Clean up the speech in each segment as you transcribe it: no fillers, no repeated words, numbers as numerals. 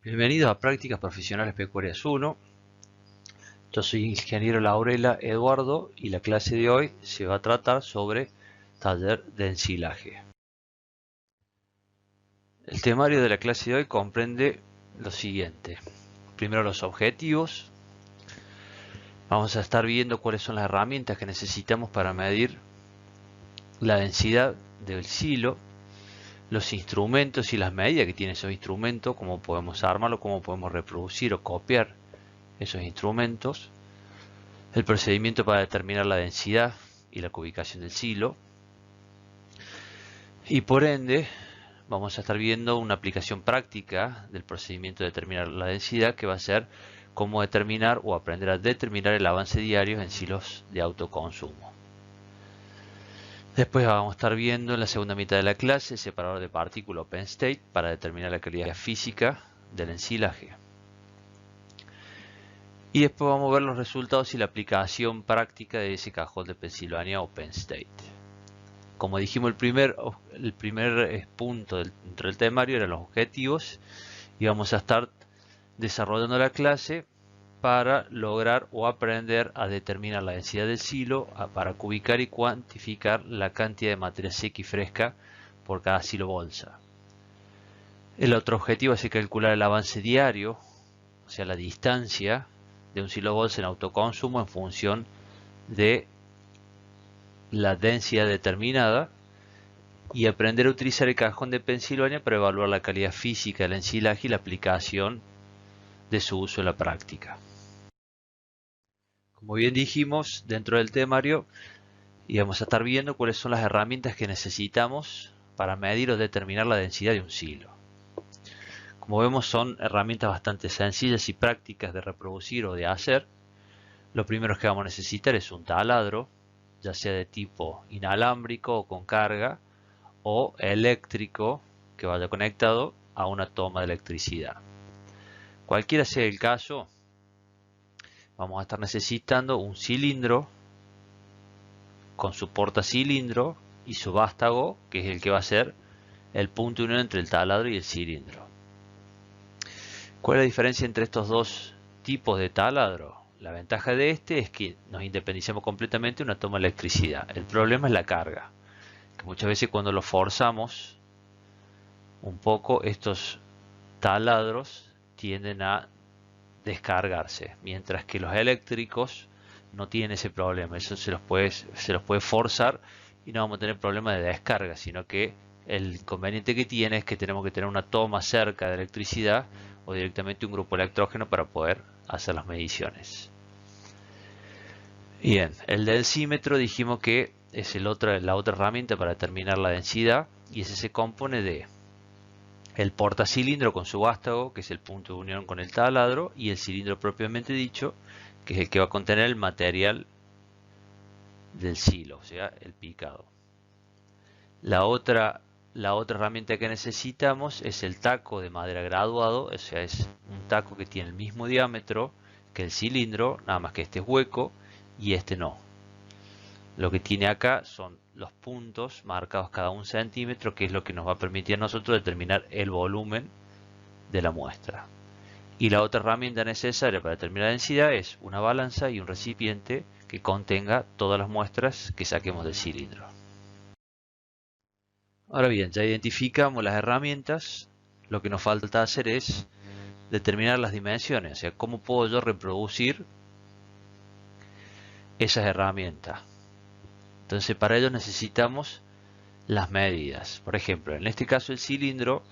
Bienvenidos a Prácticas Profesionales Pecuarias 1. Yo soy ingeniero Laurela Eduardo y la clase de hoy se va a tratar sobre taller de ensilaje. El temario de la clase de hoy comprende lo siguiente. Primero, los objetivos. Vamos a estar viendo cuáles son las herramientas que necesitamos para medir la densidad del silo, los instrumentos y las medidas que tienen esos instrumentos, cómo podemos armarlo, cómo podemos reproducir o copiar esos instrumentos, el procedimiento para determinar la densidad y la cubicación del silo, y por ende vamos a estar viendo una aplicación práctica del procedimiento de determinar la densidad, que va a ser cómo determinar o aprender a determinar el avance diario en silos de autoconsumo. Después vamos a estar viendo en la segunda mitad de la clase el separador de partícula open state para determinar la calidad física del ensilaje. Y después vamos a ver los resultados y la aplicación práctica de ese cajón de Pennsylvania open state. Como dijimos, el primer punto dentro del temario eran los objetivos, y vamos a estar desarrollando la clase para lograr o aprender a determinar la densidad del silo, para ubicar y cuantificar la cantidad de materia seca y fresca por cada silo bolsa. El otro objetivo es calcular el avance diario, o sea, la distancia de un silo bolsa en autoconsumo en función de la densidad determinada, y aprender a utilizar el cajón de Pennsylvania para evaluar la calidad física del ensilaje y la aplicación de su uso en la práctica. Como bien dijimos, dentro del temario íbamos a estar viendo cuáles son las herramientas que necesitamos para medir o determinar la densidad de un silo. Como vemos, son herramientas bastante sencillas y prácticas de reproducir o de hacer. Lo primero que vamos a necesitar es un taladro, ya sea de tipo inalámbrico o con carga, o eléctrico, que vaya conectado a una toma de electricidad. Cualquiera sea el caso, vamos a estar necesitando un cilindro con su portacilindro y su vástago, que es el que va a ser el punto de unión entre el taladro y el cilindro. ¿Cuál es la diferencia entre estos dos tipos de taladro? La ventaja de este es que nos independizamos completamente de una toma de electricidad. El problema es la carga, que muchas veces cuando lo forzamos un poco, estos taladros tienden a descargarse, mientras que los eléctricos no tienen ese problema. Eso se los puede forzar y no vamos a tener problema de descarga, sino que el inconveniente que tiene es que tenemos que tener una toma cerca de electricidad o directamente un grupo electrógeno para poder hacer las mediciones. Bien, el densímetro dijimos que es la otra herramienta para determinar la densidad, y ese se compone de el portacilindro con su vástago, que es el punto de unión con el taladro, y el cilindro propiamente dicho, que es el que va a contener el material del silo, o sea, el picado. La otra herramienta que necesitamos es el taco de madera graduado, o sea, es un taco que tiene el mismo diámetro que el cilindro, nada más que este es hueco y este no. Lo que tiene acá son los puntos marcados cada 1 centímetro, que es lo que nos va a permitir a nosotros determinar el volumen de la muestra. Y la otra herramienta necesaria para determinar la densidad es una balanza y un recipiente que contenga todas las muestras que saquemos del cilindro. Ahora bien, ya identificamos las herramientas. Lo que nos falta hacer es determinar las dimensiones, o sea, cómo puedo yo reproducir esas herramientas. Entonces, para ello necesitamos las medidas. Por ejemplo, en este caso el cilindro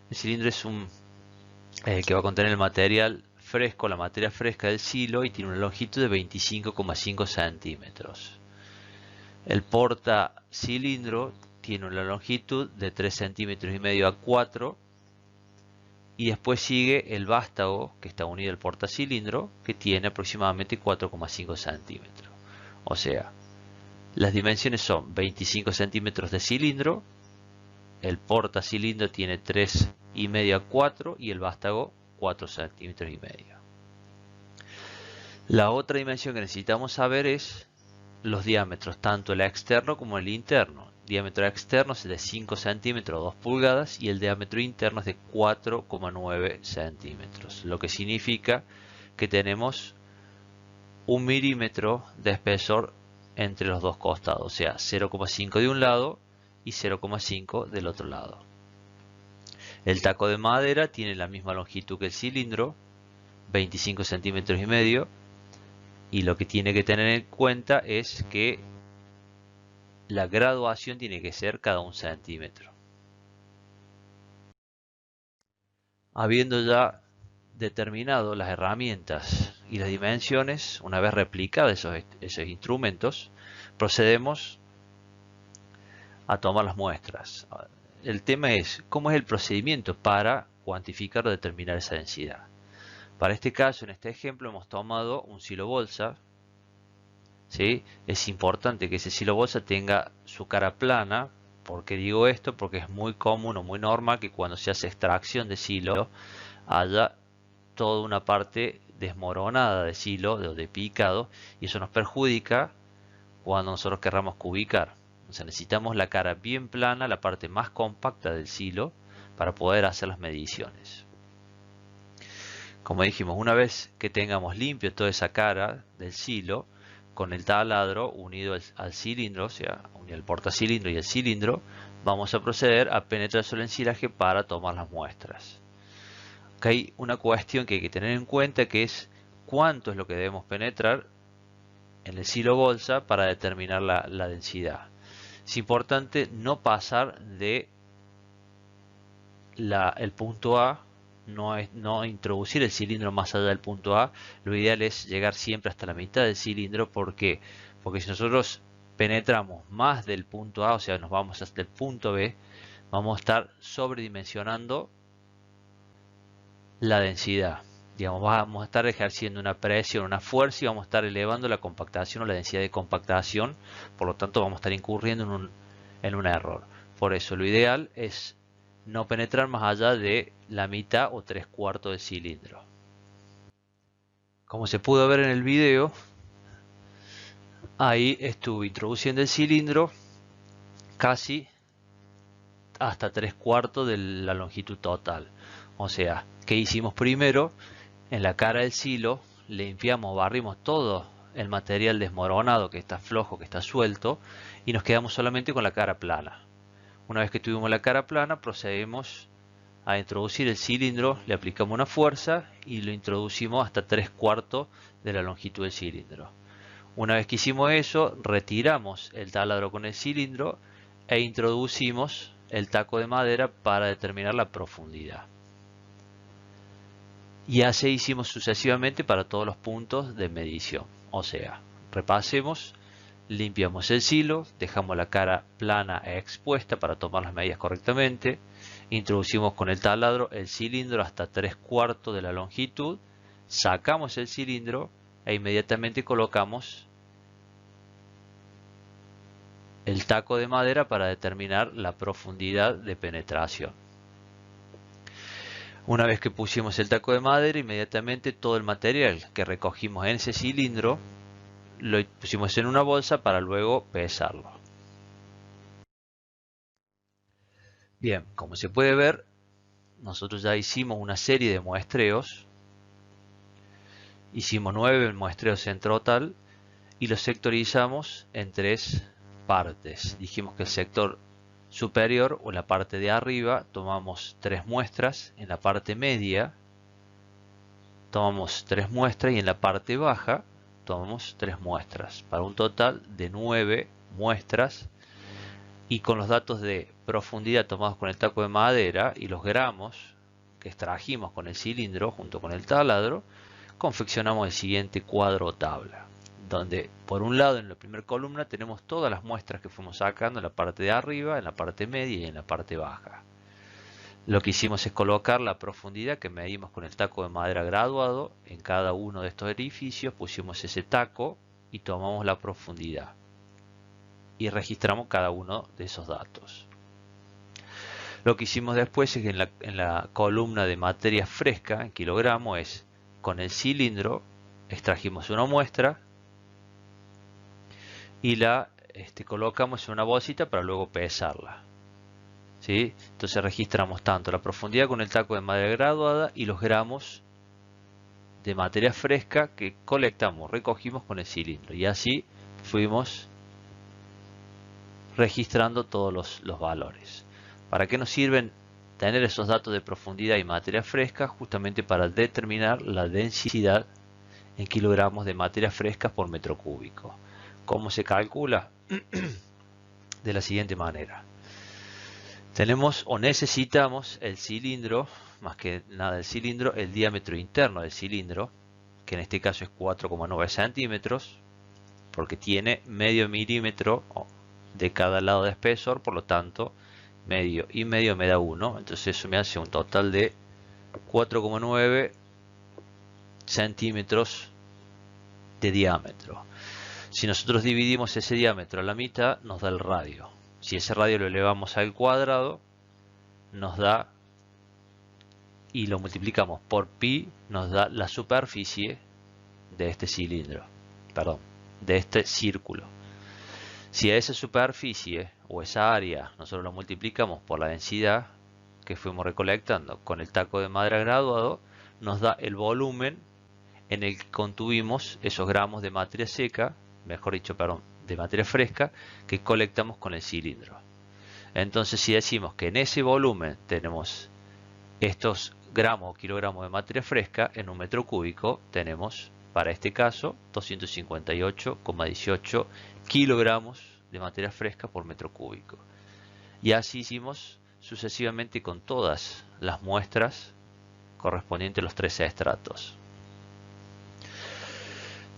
es el que va a contener el material fresco, la materia fresca del silo, y tiene una longitud de 25,5 centímetros. El portacilindro tiene una longitud de 3,5 centímetros a 4, y después sigue el vástago, que está unido al portacilindro, que tiene aproximadamente 4,5 centímetros. O sea, las dimensiones son 25 centímetros de cilindro, el portacilindro tiene 3,5 a 4 y el vástago 4,5 centímetros. La otra dimensión que necesitamos saber es los diámetros, tanto el externo como el interno. El diámetro externo es de 5 centímetros o 2 pulgadas y el diámetro interno es de 4,9 centímetros, lo que significa que tenemos 1 milímetro de espesor entre los dos costados, o sea, 0,5 de un lado y 0,5 del otro lado. El taco de madera tiene la misma longitud que el cilindro, 25 centímetros y medio, y lo que tiene que tener en cuenta es que la graduación tiene que ser cada 1 centímetro. Habiendo ya determinado las herramientas y las dimensiones, una vez replicados esos instrumentos, procedemos a tomar las muestras. El tema es, ¿cómo es el procedimiento para cuantificar o determinar esa densidad? Para este caso, en este ejemplo, hemos tomado un silo bolsa. ¿Sí? Es importante que ese silo bolsa tenga su cara plana. ¿Por qué digo esto? Porque es muy común o muy normal que cuando se hace extracción de silo haya toda una parte desmoronada de silo, de picado, y eso nos perjudica cuando nosotros querramos cubicar. O sea, necesitamos la cara bien plana, la parte más compacta del silo, para poder hacer las mediciones. Como dijimos, una vez que tengamos limpio toda esa cara del silo, con el taladro unido al cilindro, o sea, unido al portacilindro y el cilindro, vamos a proceder a penetrar sobre el ensilaje para tomar las muestras. Acá hay una cuestión que hay que tener en cuenta, que es cuánto es lo que debemos penetrar en el silo bolsa para determinar la densidad. Es importante no pasar de el punto A, no introducir el cilindro más allá del punto A. Lo ideal es llegar siempre hasta la mitad del cilindro. ¿Por qué? Porque si nosotros penetramos más del punto A, o sea, nos vamos hasta el punto B, vamos a estar sobredimensionando la densidad. Digamos, vamos a estar ejerciendo una presión, una fuerza, y vamos a estar elevando la compactación o la densidad de compactación. Por lo tanto, vamos a estar incurriendo en un error. Por eso, lo ideal es no penetrar más allá de la mitad o 3/4 del cilindro. Como se pudo ver en el video, ahí estuve introduciendo el cilindro casi hasta 3/4 de la longitud total. O sea, ¿qué hicimos primero? En la cara del silo limpiamos, barrimos todo el material desmoronado que está flojo, que está suelto, y nos quedamos solamente con la cara plana. Una vez que tuvimos la cara plana, procedemos a introducir el cilindro, le aplicamos una fuerza y lo introducimos hasta 3/4 de la longitud del cilindro. Una vez que hicimos eso, retiramos el taladro con el cilindro e introducimos el taco de madera para determinar la profundidad. Y así hicimos sucesivamente para todos los puntos de medición. O sea, repasemos, limpiamos el silo, dejamos la cara plana e expuesta para tomar las medidas correctamente, introducimos con el taladro el cilindro hasta 3/4 de la longitud, sacamos el cilindro e inmediatamente colocamos el taco de madera para determinar la profundidad de penetración. Una vez que pusimos el taco de madera, inmediatamente todo el material que recogimos en ese cilindro lo pusimos en una bolsa para luego pesarlo. Bien, como se puede ver, nosotros ya hicimos una serie de muestreos. Hicimos 9 muestreos en total y los sectorizamos en 3 partes. Dijimos que el sector superior o la parte de arriba tomamos 3 muestras, en la parte media tomamos 3 muestras y en la parte baja tomamos 3 muestras, para un total de 9 muestras, y con los datos de profundidad tomados con el taco de madera y los gramos que extrajimos con el cilindro junto con el taladro, confeccionamos el siguiente cuadro o tabla, donde por un lado en la primera columna tenemos todas las muestras que fuimos sacando en la parte de arriba, en la parte media y en la parte baja. Lo que hicimos es colocar la profundidad que medimos con el taco de madera graduado en cada uno de estos orificios, pusimos ese taco y tomamos la profundidad y registramos cada uno de esos datos. Lo que hicimos después es que en la columna de materia fresca en kilogramos es con el cilindro extrajimos una muestra y la colocamos en una bolsita para luego pesarla. ¿Sí? Entonces registramos tanto la profundidad con el taco de madera graduada y los gramos de materia fresca que colectamos, recogimos con el cilindro, y así fuimos registrando todos los valores. ¿Para qué nos sirven tener esos datos de profundidad y materia fresca? Justamente para determinar la densidad en kilogramos de materia fresca por metro cúbico. ¿Cómo se calcula? De la siguiente manera. Tenemos o necesitamos el cilindro, más que nada el cilindro, el diámetro interno del cilindro, que en este caso es 4,9 centímetros, porque tiene medio milímetro de cada lado de espesor, por lo tanto medio y medio me da 1, entonces eso me hace un total de 4,9 centímetros de diámetro. Si nosotros dividimos ese diámetro a la mitad, nos da el radio. Si ese radio lo elevamos al cuadrado, nos da, y lo multiplicamos por pi, nos da la superficie de este cilindro, perdón, de este círculo. Si a esa superficie o esa área nosotros lo multiplicamos por la densidad que fuimos recolectando con el taco de madera graduado, nos da el volumen en el que contuvimos esos gramos de materia seca, mejor dicho, perdón, de materia fresca que colectamos con el cilindro. Entonces, si decimos que en ese volumen tenemos estos gramos o kilogramos de materia fresca, en un metro cúbico tenemos, para este caso, 258,18 kilogramos de materia fresca por metro cúbico. Y así hicimos sucesivamente con todas las muestras correspondientes a los 13 estratos.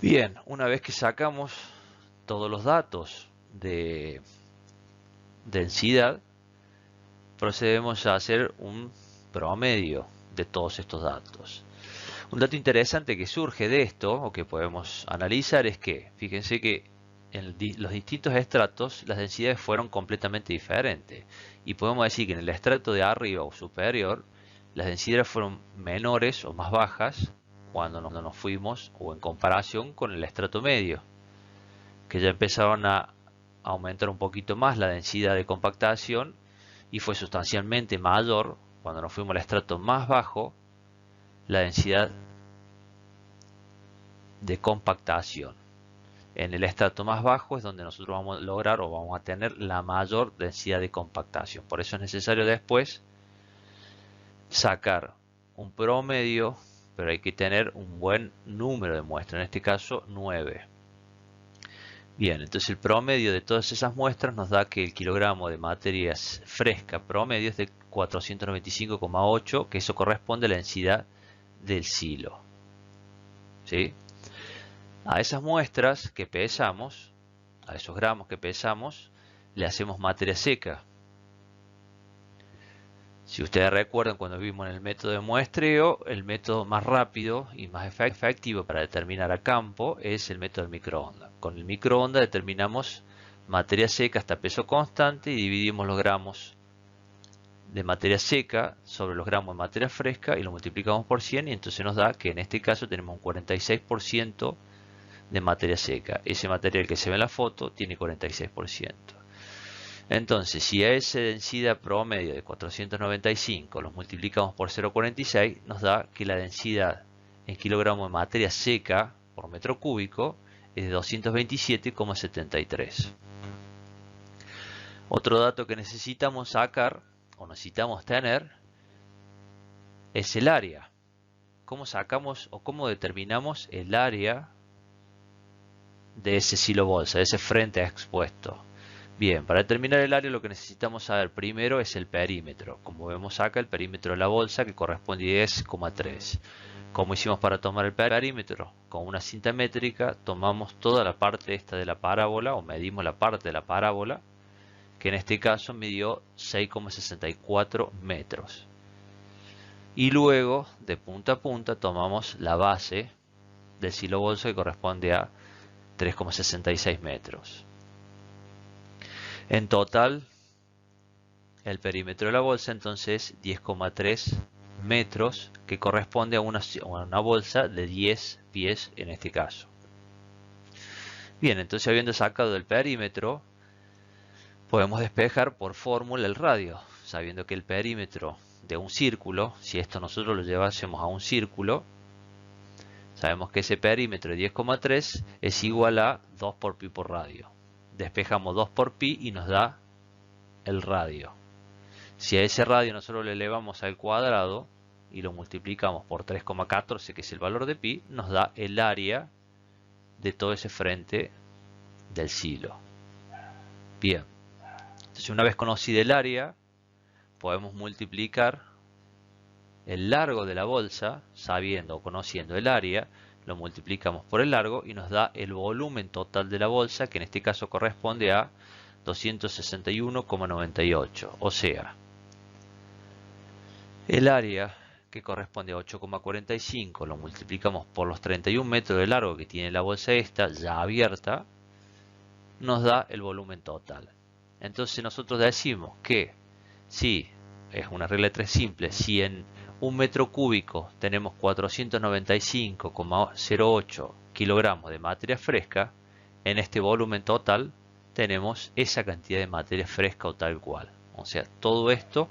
Bien, una vez que sacamos todos los datos de densidad, procedemos a hacer un promedio de todos estos datos. Un dato interesante que surge de esto, o que podemos analizar, es que, fíjense que en los distintos estratos las densidades fueron completamente diferentes. Y podemos decir que en el estrato de arriba o superior, las densidades fueron menores o más bajas cuando nos fuimos, o en comparación con el estrato medio, que ya empezaron a aumentar un poquito más la densidad de compactación y fue sustancialmente mayor cuando nos fuimos al estrato más bajo, la densidad de compactación. En el estrato más bajo es donde nosotros vamos a lograr o vamos a tener la mayor densidad de compactación. Por eso es necesario después sacar un promedio, pero hay que tener un buen número de muestras, en este caso 9. Bien, entonces el promedio de todas esas muestras nos da que el kilogramo de materia fresca promedio es de 495,8, que eso corresponde a la densidad del silo. ¿Sí? A esas muestras que pesamos, a esos gramos que pesamos, le hacemos materia seca. Si ustedes recuerdan, cuando vimos en el método de muestreo, el método más rápido y más efectivo para determinar a campo es el método del microondas. Con el microondas determinamos materia seca hasta peso constante y dividimos los gramos de materia seca sobre los gramos de materia fresca y lo multiplicamos por 100 y entonces nos da que en este caso tenemos un 46% de materia seca. Ese material que se ve en la foto tiene 46%. Entonces, si a esa densidad promedio de 495 los multiplicamos por 0,46, nos da que la densidad en kilogramos de materia seca por metro cúbico es de 227,73. Otro dato que necesitamos sacar o necesitamos tener es el área. ¿Cómo sacamos o cómo determinamos el área de ese silo bolsa, de ese frente expuesto? Bien, para determinar el área lo que necesitamos saber primero es el perímetro. Como vemos acá, el perímetro de la bolsa que corresponde a 10,3. ¿Cómo hicimos para tomar el perímetro? Con una cinta métrica tomamos toda la parte esta de la parábola o medimos la parte de la parábola, que en este caso midió 6,64 metros. Y luego, de punta a punta, tomamos la base del silo bolsa que corresponde a 3,66 metros. En total, el perímetro de la bolsa entonces es 10,3 metros, que corresponde a una bolsa de 10 pies en este caso. Bien, entonces habiendo sacado del perímetro, podemos despejar por fórmula el radio, sabiendo que el perímetro de un círculo, si esto nosotros lo llevásemos a un círculo, sabemos que ese perímetro de 10,3 es igual a 2 por pi por radio. Despejamos 2 por pi y nos da el radio. Si a ese radio nosotros le elevamos al cuadrado y lo multiplicamos por 3,14, que es el valor de pi, nos da el área de todo ese frente del silo. Bien, entonces una vez conocida el área, podemos multiplicar el largo de la bolsa, sabiendo o conociendo el área, lo multiplicamos por el largo y nos da el volumen total de la bolsa, que en este caso corresponde a 261,98. O sea, el área, que corresponde a 8,45, lo multiplicamos por los 31 metros de largo que tiene la bolsa esta, ya abierta, nos da el volumen total. Entonces nosotros decimos que si, es una regla de tres simple, si en un metro cúbico tenemos 495,08 kilogramos de materia fresca, en este volumen total tenemos esa cantidad de materia fresca o tal cual. O sea, todo esto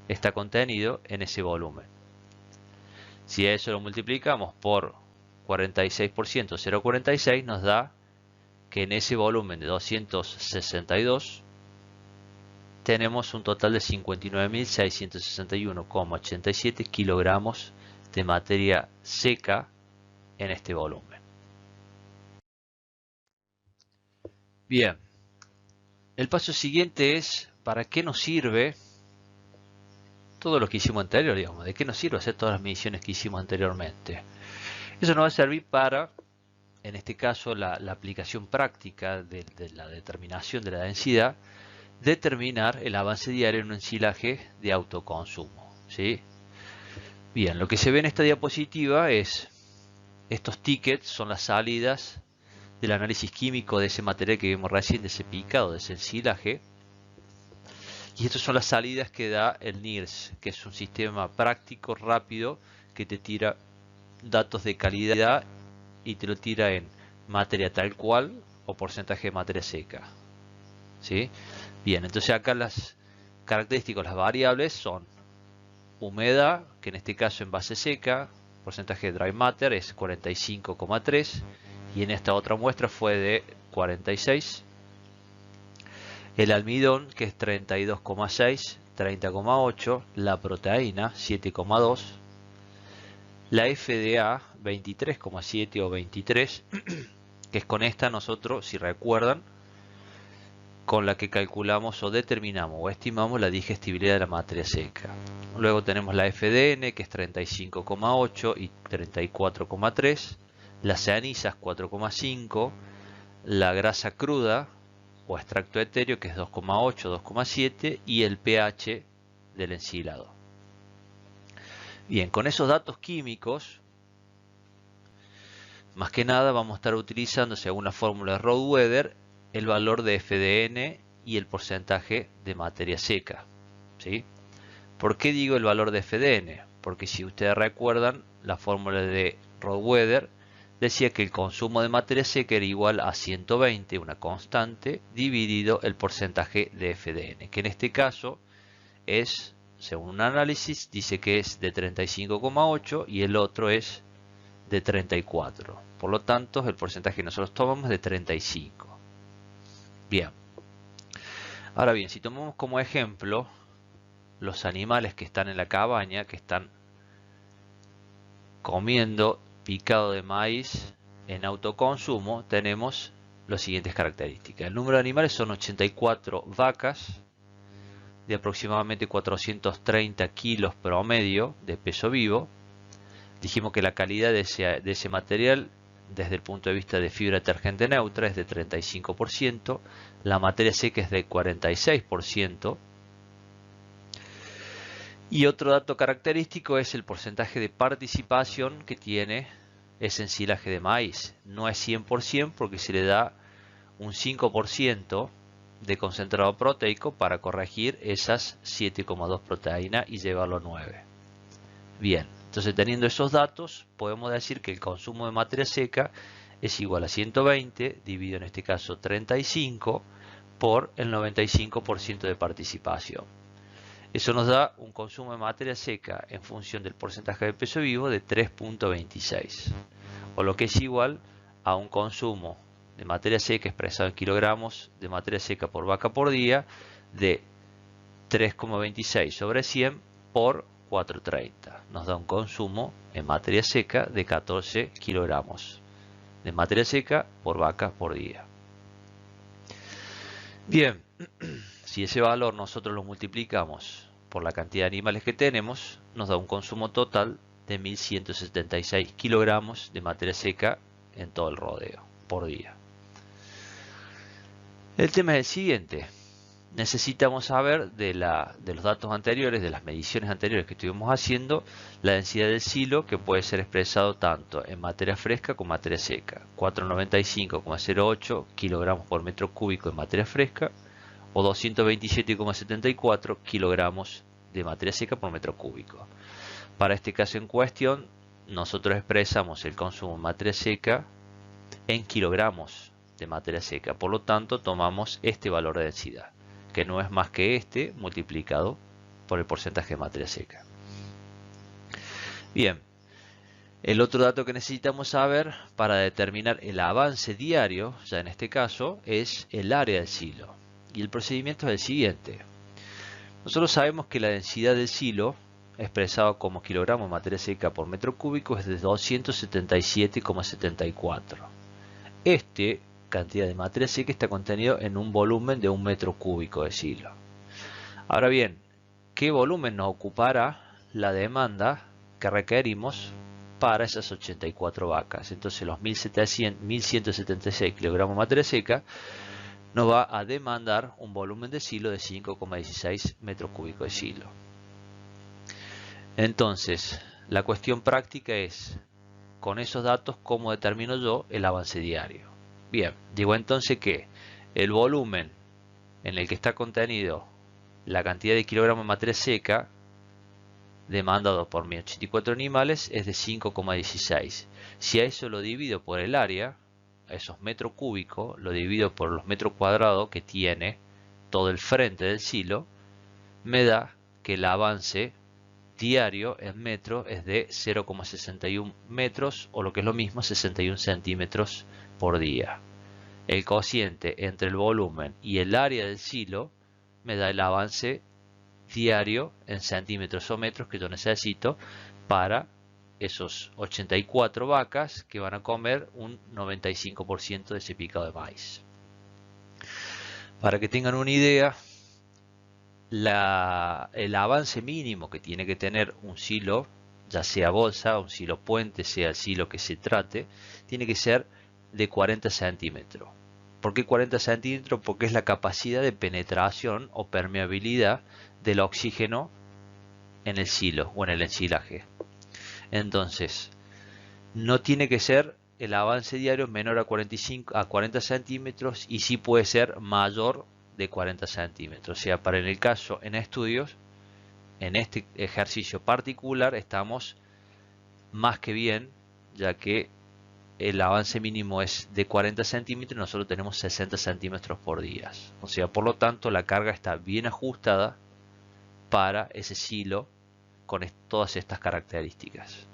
está contenido en ese volumen. Si a eso lo multiplicamos por 46%, 0,46, nos da que en ese volumen de 262 tenemos un total de 59.661,87 kilogramos de materia seca en este volumen. Bien, el paso siguiente es ¿para qué nos sirve todo lo que hicimos anterior, digamos? ¿De qué nos sirve hacer todas las mediciones que hicimos anteriormente? Eso nos va a servir para, en este caso, la aplicación práctica de la determinación de la densidad, determinar el avance diario en un ensilaje de autoconsumo, ¿sí? Bien, lo que se ve en esta diapositiva es, estos tickets son las salidas del análisis químico de ese material que vimos recién, de ese picado, de ese ensilaje. Y estas son las salidas que da el NIRS, que es un sistema práctico, rápido, que te tira datos de calidad y te lo tira en materia tal cual o porcentaje de materia seca, ¿sí? Bien, entonces acá las características, las variables son humedad, que en este caso en base seca, porcentaje de dry matter es 45,3 y en esta otra muestra fue de 46. El almidón, que es 32,6, 30,8, la proteína 7,2, la FDA 23,7 o 23, que es con esta nosotros, si recuerdan, con la que calculamos o determinamos o estimamos la digestibilidad de la materia seca. Luego tenemos la FDN, que es 35,8 y 34,3, las cenizas 4,5, la grasa cruda o extracto etéreo, que es 2,8, 2,7, y el pH del ensilado. Bien, con esos datos químicos, más que nada vamos a estar utilizando, según la fórmula de Rohde-Weber, el valor de FDN y el porcentaje de materia seca, ¿sí? ¿Por qué digo el valor de FDN? Porque si ustedes recuerdan, la fórmula de Rohde-Weber decía que el consumo de materia seca era igual a 120, una constante, dividido el porcentaje de FDN, que en este caso es, según un análisis, dice que es de 35,8 y el otro es de 34. Por lo tanto, el porcentaje que nosotros tomamos es de 35. Bien. Ahora bien, si tomamos como ejemplo los animales que están en la cabaña, que están comiendo picado de maíz en autoconsumo, tenemos las siguientes características. El número de animales son 84 vacas de aproximadamente 430 kilos promedio de peso vivo. Dijimos que la calidad de ese material, desde el punto de vista de fibra detergente neutra, es de 35%, la materia seca es de 46%, y otro dato característico es el porcentaje de participación que tiene ese ensilaje de maíz. No es 100% porque se le da un 5% de concentrado proteico para corregir esas 7,2 proteínas y llevarlo a 9. Bien, entonces teniendo esos datos podemos decir que el consumo de materia seca es igual a 120 dividido en este caso 35 por el 95% de participación. Eso nos da un consumo de materia seca en función del porcentaje de peso vivo de 3.26, o lo que es igual a un consumo de materia seca expresado en kilogramos de materia seca por vaca por día de 3,26 sobre 100 por 430. Nos da un consumo en materia seca de 14 kilogramos de materia seca por vaca por día. Bien, si ese valor nosotros lo multiplicamos por la cantidad de animales que tenemos, nos da un consumo total de 1.176 kilogramos de materia seca en todo el rodeo por día. El tema es el siguiente. Necesitamos saber de los datos anteriores, de las mediciones anteriores que estuvimos haciendo, la densidad del silo, que puede ser expresado tanto en materia fresca como materia seca. 495,08 kilogramos por metro cúbico de materia fresca o 227,74 kilogramos de materia seca por metro cúbico. Para este caso en cuestión, nosotros expresamos el consumo de materia seca en kilogramos de materia seca. Por lo tanto, tomamos este valor de densidad, que no es más que este multiplicado por el porcentaje de materia seca. Bien, el otro dato que necesitamos saber para determinar el avance diario, ya en este caso, es el área del silo. Y el procedimiento es el siguiente. Nosotros sabemos que la densidad del silo, expresado como kilogramos de materia seca por metro cúbico, es de 277,74. Este cantidad de materia seca está contenido en un volumen de 1 metro cúbico de silo. Ahora bien, ¿qué volumen nos ocupará la demanda que requerimos para esas 84 vacas? Entonces los 1.176 kilogramos de materia seca nos va a demandar un volumen de silo de 5,16 metros cúbicos de silo. Entonces, la cuestión práctica es, con esos datos, ¿cómo determino yo el avance diario? Bien, digo entonces que el volumen en el que está contenido la cantidad de kilogramos de materia seca demandado por mis 84 animales es de 5,16. Si a eso lo divido por el área, a esos metros cúbicos, lo divido por los metros cuadrados que tiene todo el frente del silo, me da que el avance diario en metros es de 0,61 metros, o lo que es lo mismo, 61 centímetros por día. El cociente entre el volumen y el área del silo me da el avance diario en centímetros o metros que yo necesito para esos 84 vacas que van a comer un 95% de ese picado de maíz. Para que tengan una idea, el avance mínimo que tiene que tener un silo, ya sea bolsa, un silo puente, sea el silo que se trate, tiene que ser de 40 centímetros. ¿Por qué 40 centímetros? Porque es la capacidad de penetración o permeabilidad del oxígeno en el silo o en el ensilaje. Entonces, no tiene que ser el avance diario menor a 40 centímetros y sí puede ser mayor de 40 centímetros. O sea, para en el caso en estudios, en este ejercicio particular estamos más que bien, ya que el avance mínimo es de 40 centímetros y nosotros tenemos 60 centímetros por día. O sea, por lo tanto, la carga está bien ajustada para ese silo con todas estas características.